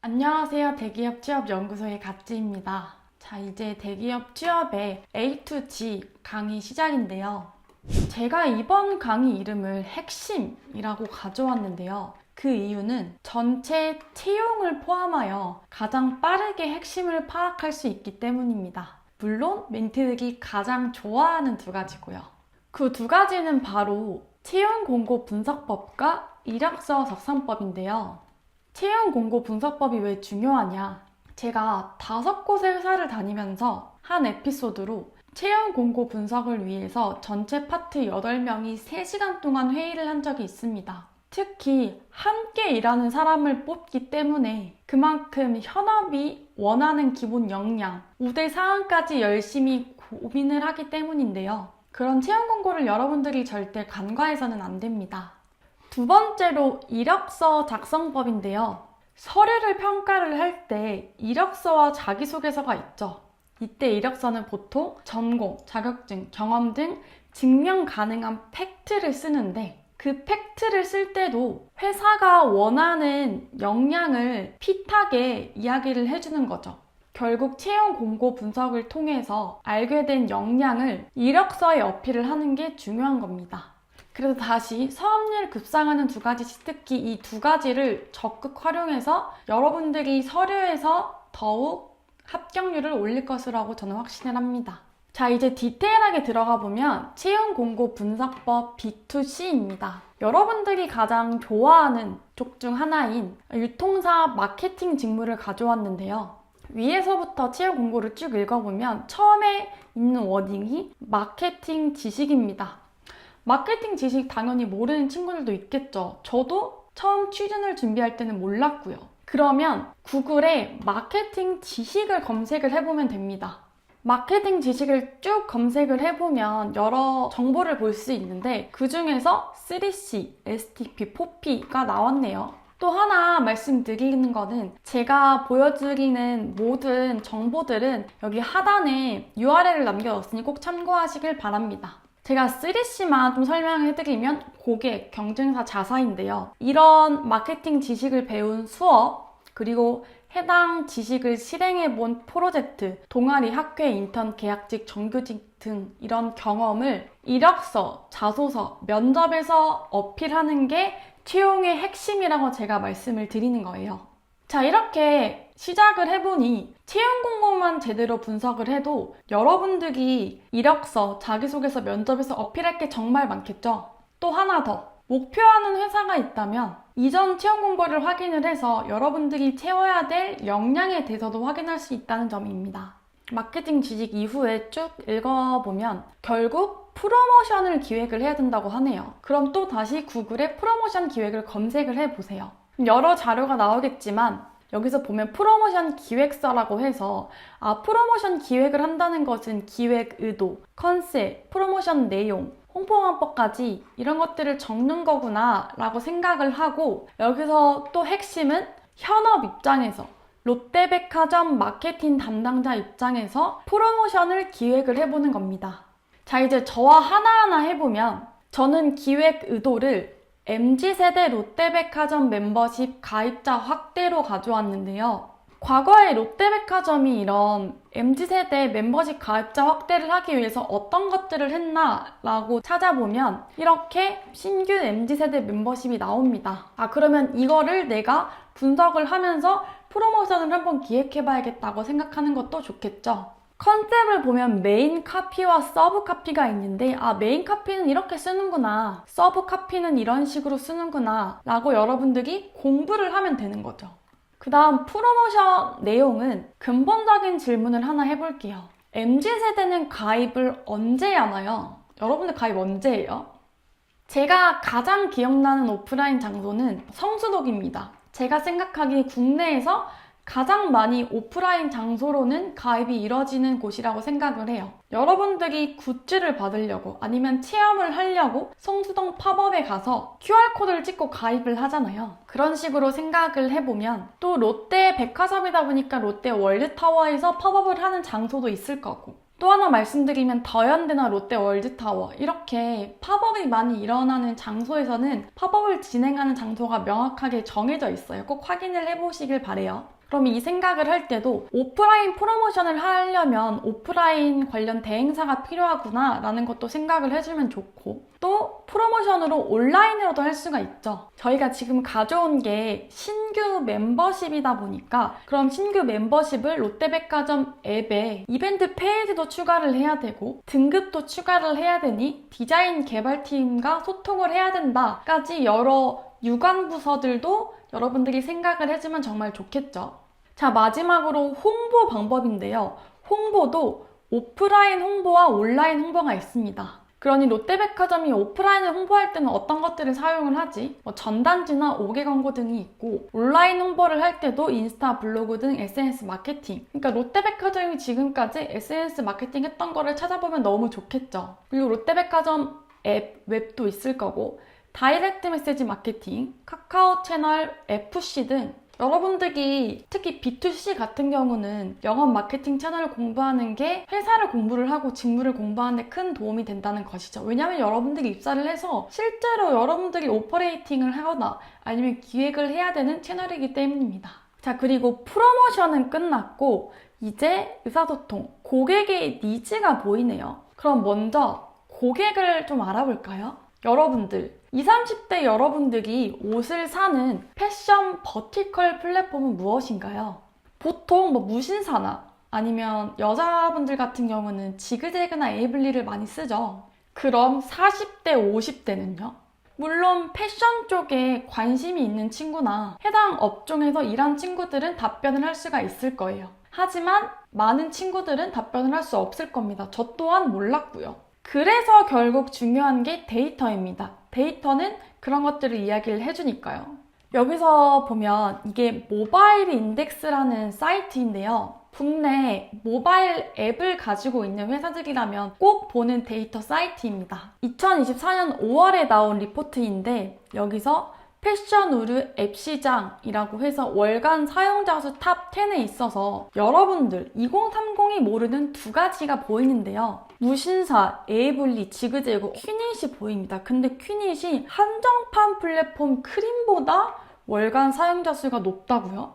안녕하세요. 대기업 취업연구소의 갓지입니다. 자, 이제 대기업 취업의 A to G 강의 시작인데요. 제가 이번 강의 이름을 핵심이라고 가져왔는데요. 그 이유는 전체 채용을 포함하여 가장 빠르게 핵심을 파악할 수 있기 때문입니다. 물론 멘티들이 가장 좋아하는 두 가지고요. 그 두 가지는 바로 채용 공고 분석법과 이력서 작성법인데요. 채용 공고 분석법이 왜 중요하냐? 제가 5곳의 회사를 다니면서 한 에피소드로 채용 공고 분석을 위해서 전체 파트 8명이 3시간 동안 회의를 한 적이 있습니다. 특히 함께 일하는 사람을 뽑기 때문에 그만큼 현업이 원하는 기본 역량, 우대 사항까지 열심히 고민을 하기 때문인데요. 그런 채용 공고를 여러분들이 절대 간과해서는 안 됩니다. 두 번째로 이력서 작성법인데요. 서류를 평가를 할 때 이력서와 자기소개서가 있죠. 이때 이력서는 보통 전공, 자격증, 경험 등 증명 가능한 팩트를 쓰는데 그 팩트를 쓸 때도 회사가 원하는 역량을 핏하게 이야기를 해주는 거죠. 결국 채용 공고 분석을 통해서 알게 된 역량을 이력서에 어필을 하는 게 중요한 겁니다. 그래서 다시 사업률 급상하는 두 가지, 특히 이 두 가지를 적극 활용해서 여러분들이 서류에서 더욱 합격률을 올릴 것이라고 저는 확신을 합니다. 자, 이제 디테일하게 들어가 보면 채용 공고 분석법 B2C입니다. 여러분들이 가장 좋아하는 쪽 중 하나인 유통사 마케팅 직무를 가져왔는데요. 위에서부터 채용 공고를 쭉 읽어보면 처음에 있는 워딩이 마케팅 지식입니다. 마케팅 지식 당연히 모르는 친구들도 있겠죠. 저도 처음 취준을 준비할 때는 몰랐고요. 그러면 구글에 마케팅 지식을 검색을 해보면 됩니다. 마케팅 지식을 쭉 검색을 해보면 여러 정보를 볼 수 있는데 그 중에서 3C, STP, 4P가 나왔네요. 또 하나 말씀드리는 거는 제가 보여드리는 모든 정보들은 여기 하단에 URL을 남겨뒀으니 꼭 참고하시길 바랍니다. 제가 3C만 좀 설명해드리면 고객, 경쟁사 자사인데요. 이런 마케팅 지식을 배운 수업, 그리고 해당 지식을 실행해본 프로젝트, 동아리, 학회, 인턴, 계약직, 정규직 등 이런 경험을 이력서, 자소서, 면접에서 어필하는 게 채용의 핵심이라고 제가 말씀을 드리는 거예요. 자, 이렇게 시작을 해보니 채용 공고만 제대로 분석을 해도 여러분들이 이력서, 자기소개서, 면접에서 어필할 게 정말 많겠죠? 또 하나 더, 목표하는 회사가 있다면 이전 채용 공고를 확인을 해서 여러분들이 채워야 될 역량에 대해서도 확인할 수 있다는 점입니다. 마케팅 지식 이후에 쭉 읽어보면 결국 프로모션을 기획을 해야 된다고 하네요. 그럼 또 다시 구글에 프로모션 기획을 검색을 해보세요. 여러 자료가 나오겠지만 여기서 보면 프로모션 기획서라고 해서 프로모션 기획을 한다는 것은 기획 의도, 컨셉, 프로모션 내용, 홍보방법까지 이런 것들을 적는 거구나 라고 생각을 하고 여기서 또 핵심은 현업 입장에서 롯데백화점 마케팅 담당자 입장에서 프로모션을 기획을 해보는 겁니다. 자, 이제 저와 하나하나 해보면 저는 기획 의도를 MZ세대 롯데백화점 멤버십 가입자 확대로 가져왔는데요. 과거에 롯데백화점이 이런 MZ세대 멤버십 가입자 확대를 하기 위해서 어떤 것들을 했나 라고 찾아보면 이렇게 신규 MZ세대 멤버십이 나옵니다. 그러면 이거를 내가 분석을 하면서 프로모션을 한번 기획해봐야겠다고 생각하는 것도 좋겠죠. 컨셉을 보면 메인 카피와 서브 카피가 있는데 메인 카피는 이렇게 쓰는구나, 서브 카피는 이런 식으로 쓰는구나 라고 여러분들이 공부를 하면 되는 거죠. 그 다음 프로모션 내용은 근본적인 질문을 하나 해볼게요. MZ세대는 가입을 언제 하나요? 여러분들 가입 언제 해요? 제가 가장 기억나는 오프라인 장소는 성수동입니다. 제가 생각하기에 국내에서 가장 많이 오프라인 장소로는 가입이 이뤄지는 곳이라고 생각을 해요. 여러분들이 굿즈를 받으려고 아니면 체험을 하려고 성수동 팝업에 가서 QR코드를 찍고 가입을 하잖아요. 그런 식으로 생각을 해보면 또 롯데 백화점이다 보니까 롯데 월드타워에서 팝업을 하는 장소도 있을 거고 또 하나 말씀드리면 더현대나 롯데월드타워 이렇게 팝업이 많이 일어나는 장소에서는 팝업을 진행하는 장소가 명확하게 정해져 있어요. 꼭 확인을 해보시길 바래요. 그럼 이 생각을 할 때도 오프라인 프로모션을 하려면 오프라인 관련 대행사가 필요하구나 라는 것도 생각을 해주면 좋고, 또 프로모션으로 온라인으로도 할 수가 있죠. 저희가 지금 가져온 게 신규 멤버십이다 보니까 그럼 신규 멤버십을 롯데백화점 앱에 이벤트 페이지도 추가를 해야 되고 등급도 추가를 해야 되니 디자인 개발팀과 소통을 해야 된다까지 여러 유관 부서들도 여러분들이 생각을 해주면 정말 좋겠죠. 자, 마지막으로 홍보 방법인데요. 홍보도 오프라인 홍보와 온라인 홍보가 있습니다. 그러니 롯데백화점이 롯데백화점이 홍보할 때는 어떤 것들을 사용을 하지? 전단지나 5개 광고 등이 있고, 온라인 홍보를 할 때도 인스타, 블로그 등 SNS 마케팅. 그러니까 롯데백화점이 지금까지 SNS 마케팅 했던 거를 찾아보면 너무 좋겠죠. 그리고 롯데백화점 앱, 웹도 있을 거고, 다이렉트 메시지 마케팅, 카카오 채널, FC 등 여러분들이 특히 B2C 같은 경우는 영업 마케팅 채널을 공부하는 게 회사를 공부를 하고 직무를 공부하는 데 큰 도움이 된다는 것이죠. 왜냐하면 여러분들이 입사를 해서 실제로 여러분들이 오퍼레이팅을 하거나 아니면 기획을 해야 되는 채널이기 때문입니다. 자, 그리고 프로모션은 끝났고 이제 의사소통, 고객의 니즈가 보이네요. 그럼 먼저 고객을 좀 알아볼까요? 여러분들, 20, 30대 여러분들이 옷을 사는 패션 버티컬 플랫폼은 무엇인가요? 보통 무신사나 아니면 여자분들 같은 경우는 지그재그나 에이블리를 많이 쓰죠. 그럼 40대, 50대는요? 물론 패션 쪽에 관심이 있는 친구나 해당 업종에서 일한 친구들은 답변을 할 수가 있을 거예요. 하지만 많은 친구들은 답변을 할 수 없을 겁니다. 저 또한 몰랐고요. 그래서 결국 중요한 게 데이터입니다. 데이터는 그런 것들을 이야기를 해주니까요. 여기서 보면 이게 모바일 인덱스라는 사이트인데요. 국내 모바일 앱을 가지고 있는 회사들이라면 꼭 보는 데이터 사이트입니다. 2024년 5월에 나온 리포트인데 여기서 패션 우르 앱 시장이라고 해서 월간 사용자 수 탑 10에 있어서 여러분들 2030이 모르는 두 가지가 보이는데요. 무신사, 에이블리, 지그재그, 퀴닛이 보입니다. 근데 퀴닛이 한정판 플랫폼 크림보다 월간 사용자 수가 높다고요?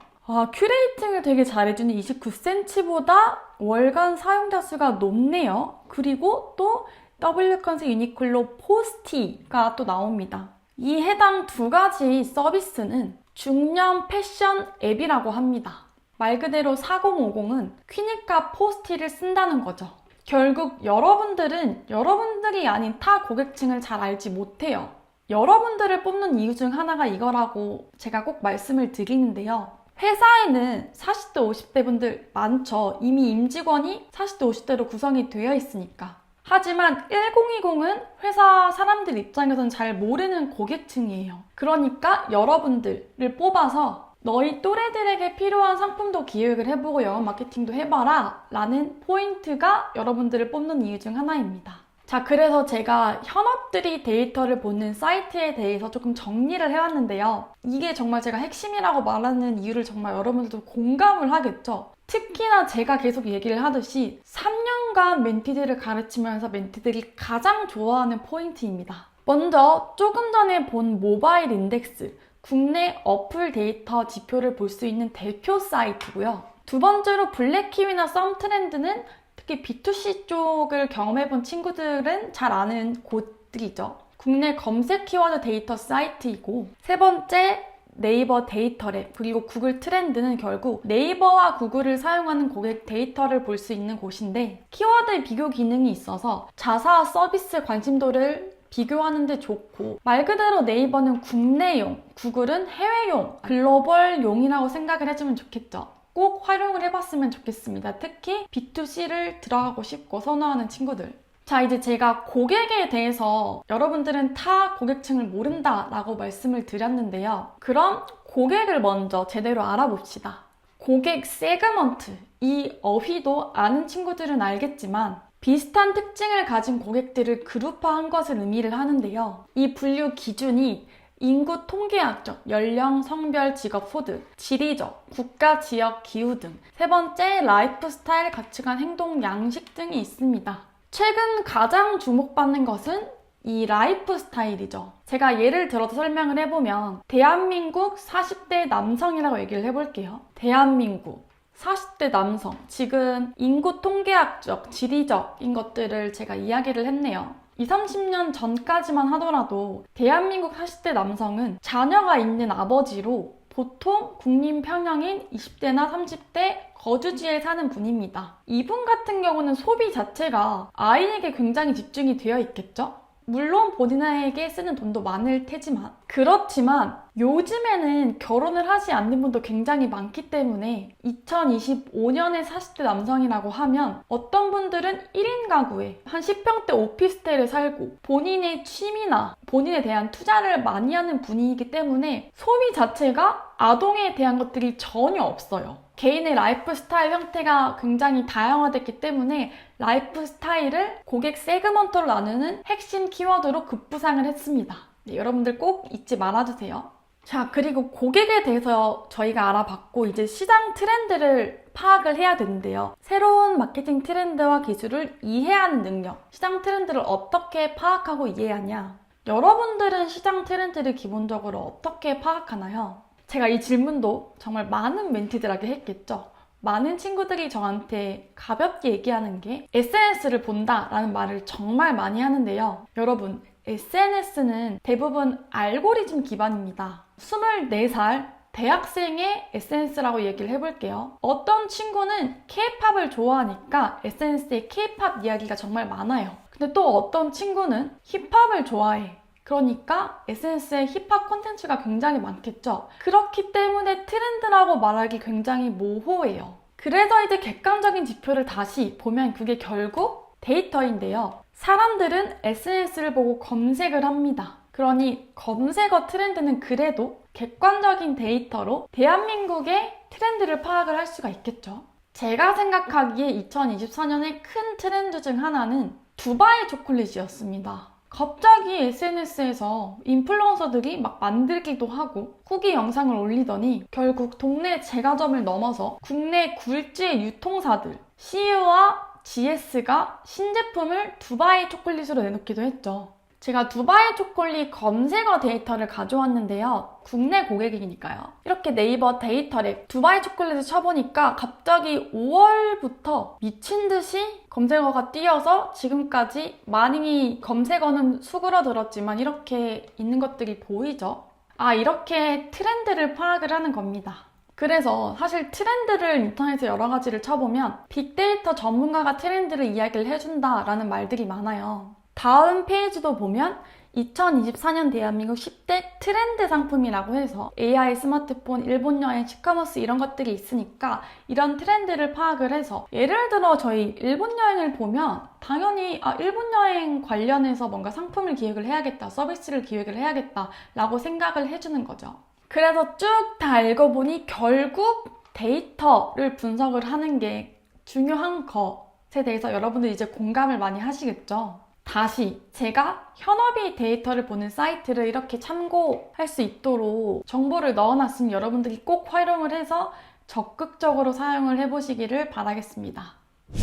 큐레이팅을 되게 잘해주는 29cm보다 월간 사용자 수가 높네요. 그리고 또 W컨셉 유니클로 포스티가 또 나옵니다. 이 해당 두 가지 서비스는 중년 패션 앱이라고 합니다. 말 그대로 4050은 퀴닛과 포스티를 쓴다는 거죠. 결국 여러분들이 아닌 타 고객층을 잘 알지 못해요. 여러분들을 뽑는 이유 중 하나가 이거라고 제가 꼭 말씀을 드리는데요. 회사에는 40대, 50대 분들 많죠. 이미 임직원이 40대, 50대로 구성이 되어 있으니까. 하지만 1020은 회사 사람들 입장에서는 잘 모르는 고객층이에요. 그러니까 여러분들을 뽑아서 너희 또래들에게 필요한 상품도 기획을 해보고 영업 마케팅도 해봐라 라는 포인트가 여러분들을 뽑는 이유 중 하나입니다. 자, 그래서 제가 현업들이 데이터를 보는 사이트에 대해서 조금 정리를 해왔는데요. 이게 정말 제가 핵심이라고 말하는 이유를 정말 여러분들도 공감을 하겠죠? 특히나 제가 계속 얘기를 하듯이 3년간 멘티들을 가르치면서 멘티들이 가장 좋아하는 포인트입니다. 먼저 조금 전에 본 모바일 인덱스, 국내 어플 데이터 지표를 볼 수 있는 대표 사이트고요. 두 번째로 블랙키위나 썸트렌드는 특히 B2C 쪽을 경험해본 친구들은 잘 아는 곳들이죠. 국내 검색 키워드 데이터 사이트이고, 세 번째 네이버 데이터랩, 그리고 구글 트렌드는 결국 네이버와 구글을 사용하는 고객 데이터를 볼 수 있는 곳인데 키워드 비교 기능이 있어서 자사 서비스 관심도를 비교하는 데 좋고, 말 그대로 네이버는 국내용, 구글은 해외용, 글로벌용이라고 생각을 해주면 좋겠죠. 꼭 활용을 해봤으면 좋겠습니다. 특히 B2C를 들어가고 싶고 선호하는 친구들. 자, 이제 제가 고객에 대해서 여러분들은 타 고객층을 모른다라고 말씀을 드렸는데요. 그럼 고객을 먼저 제대로 알아봅시다. 고객 세그먼트, 이 어휘도 아는 친구들은 알겠지만 비슷한 특징을 가진 고객들을 그룹화한 것을 의미를 하는데요. 이 분류 기준이 인구 통계학적, 연령, 성별, 직업, 소득, 지리적, 국가, 지역, 기후 등. 세 번째, 라이프 스타일, 가치관, 행동, 양식 등이 있습니다. 최근 가장 주목받는 것은 이 라이프 스타일이죠. 제가 예를 들어서 설명을 해보면 대한민국 40대 남성이라고 얘기를 해볼게요. 대한민국 40대 남성, 지금 인구 통계학적, 지리적인 것들을 제가 이야기를 했네요. 20, 30년 전까지만 하더라도 대한민국 40대 남성은 자녀가 있는 아버지로 보통 국민 평형인 20대나 30대 거주지에 사는 분입니다. 이분 같은 경우는 소비 자체가 아이에게 굉장히 집중이 되어 있겠죠? 물론 본인에게 쓰는 돈도 많을 테지만, 그렇지만 요즘에는 결혼을 하지 않는 분도 굉장히 많기 때문에 2025년에 40대 남성이라고 하면 어떤 분들은 1인 가구에 한 10평대 오피스텔에 살고 본인의 취미나 본인에 대한 투자를 많이 하는 분이기 때문에 소비 자체가 아동에 대한 것들이 전혀 없어요. 개인의 라이프 스타일 형태가 굉장히 다양화됐기 때문에 라이프 스타일을 고객 세그먼트로 나누는 핵심 키워드로 급부상을 했습니다. 네, 여러분들 꼭 잊지 말아주세요. 자, 그리고 고객에 대해서 저희가 알아봤고 이제 시장 트렌드를 파악을 해야 되는데요. 새로운 마케팅 트렌드와 기술을 이해하는 능력. 시장 트렌드를 어떻게 파악하고 이해하냐? 여러분들은 시장 트렌드를 기본적으로 어떻게 파악하나요? 제가 이 질문도 정말 많은 멘티들에게 했겠죠. 많은 친구들이 저한테 가볍게 얘기하는 게 SNS를 본다라는 말을 정말 많이 하는데요. 여러분, SNS는 대부분 알고리즘 기반입니다. 24살 대학생의 SNS라고 얘기를 해볼게요. 어떤 친구는 K-팝을 좋아하니까 SNS에 K-팝 이야기가 정말 많아요. 근데 또 어떤 친구는 힙합을 좋아해. 그러니까 SNS에 힙합 콘텐츠가 굉장히 많겠죠. 그렇기 때문에 트렌드라고 말하기 굉장히 모호해요. 그래서 이제 객관적인 지표를 다시 보면 그게 결국 데이터인데요. 사람들은 SNS를 보고 검색을 합니다. 그러니 검색어 트렌드는 그래도 객관적인 데이터로 대한민국의 트렌드를 파악을 할 수가 있겠죠. 제가 생각하기에 2024년의 큰 트렌드 중 하나는 두바이 초콜릿이었습니다. 갑자기 SNS에서 인플루언서들이 막 만들기도 하고 후기 영상을 올리더니 결국 동네 제과점을 넘어서 국내 굴지의 유통사들 CU와 GS가 신제품을 두바이 초콜릿으로 내놓기도 했죠. 제가 두바이 초콜릿 검색어 데이터를 가져왔는데요. 국내 고객이니까요. 이렇게 네이버 데이터랩 두바이 초콜릿을 쳐보니까 갑자기 5월부터 미친 듯이 검색어가 뛰어서 지금까지 많이 검색어는 수그러들었지만 이렇게 있는 것들이 보이죠? 아, 이렇게 트렌드를 파악을 하는 겁니다. 그래서 사실 트렌드를 인터넷에 여러 가지를 쳐보면 빅데이터 전문가가 트렌드를 이야기를 해준다라는 말들이 많아요. 다음 페이지도 보면 2024년 대한민국 10대 트렌드 상품이라고 해서 AI, 스마트폰, 일본 여행, 시커머스 이런 것들이 있으니까 이런 트렌드를 파악을 해서 예를 들어 저희 일본 여행을 보면 당연히 일본 여행 관련해서 뭔가 상품을 기획을 해야겠다, 서비스를 기획을 해야겠다 라고 생각을 해주는 거죠. 그래서 쭉 다 읽어보니 결국 데이터를 분석을 하는 게 중요한 것에 대해서 여러분들 이제 공감을 많이 하시겠죠? 다시 제가 현업이 데이터를 보는 사이트를 이렇게 참고할 수 있도록 정보를 넣어놨으니 여러분들이 꼭 활용을 해서 적극적으로 사용을 해보시기를 바라겠습니다.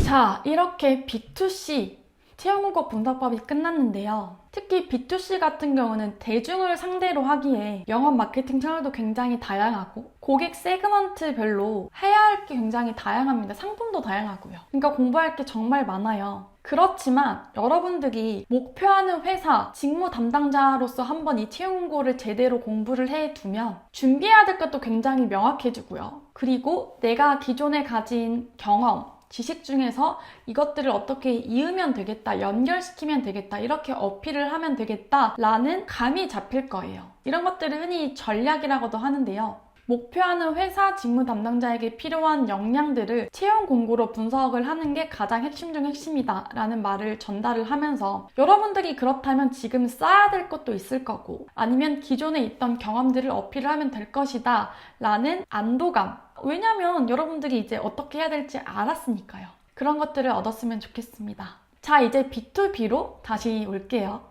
자, 이렇게 B2C 채용공고 분석법이 끝났는데요. 특히 B2C 같은 경우는 대중을 상대로 하기에 영업 마케팅 채널도 굉장히 다양하고 고객 세그먼트별로 해야 할 게 굉장히 다양합니다. 상품도 다양하고요. 그러니까 공부할 게 정말 많아요. 그렇지만 여러분들이 목표하는 회사 직무 담당자로서 한번 이 채용공고를 제대로 공부를 해두면 준비해야 될 것도 굉장히 명확해지고요. 그리고 내가 기존에 가진 경험, 지식 중에서 이것들을 어떻게 이으면 되겠다, 연결시키면 되겠다, 이렇게 어필을 하면 되겠다라는 감이 잡힐 거예요. 이런 것들을 흔히 전략이라고도 하는데요. 목표하는 회사 직무 담당자에게 필요한 역량들을 채용 공고로 분석을 하는 게 가장 핵심 중 핵심이다 라는 말을 전달을 하면서 여러분들이 그렇다면 지금 쌓아야 될 것도 있을 거고 아니면 기존에 있던 경험들을 어필을 하면 될 것이다 라는 안도감, 왜냐면 여러분들이 이제 어떻게 해야 될지 알았으니까요. 그런 것들을 얻었으면 좋겠습니다. 자, 이제 B2B로 다시 올게요.